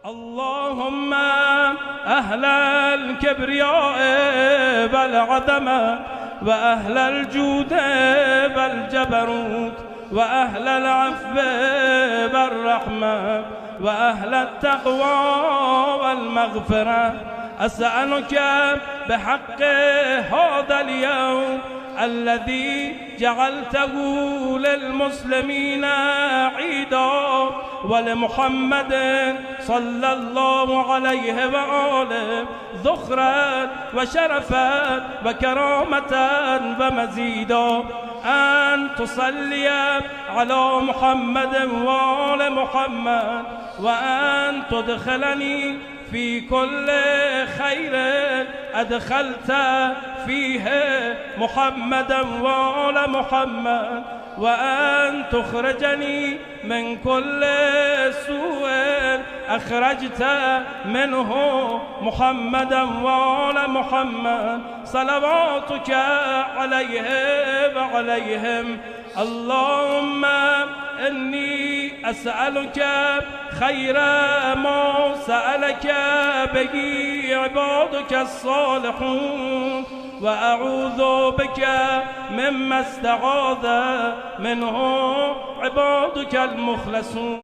اللهم أهل الكبرياء والعظمة وأهل الجود والجبروت وأهل العفو والرحمة وأهل التقوى والمغفرة، أسألك بحق هذا اليوم الذي جعلته للمسلمين عيدا ولمحمد صلى الله عليه وآله ذخرا وشرفا وكرامة ومزيدا، أن تصلي على محمد وآل محمد، وأن تدخلني في كل خير أدخلت فيه محمدا وآل محمد، وأن تخرجني من كل سوء أخرجت منه محمدا وآل محمد، صلواتك عليه وعليهم. اللهم إني أسألك خير ما سألك به عبادك الصالحون، وأعوذ بك مما استعاذ منه عبادك المخلصون.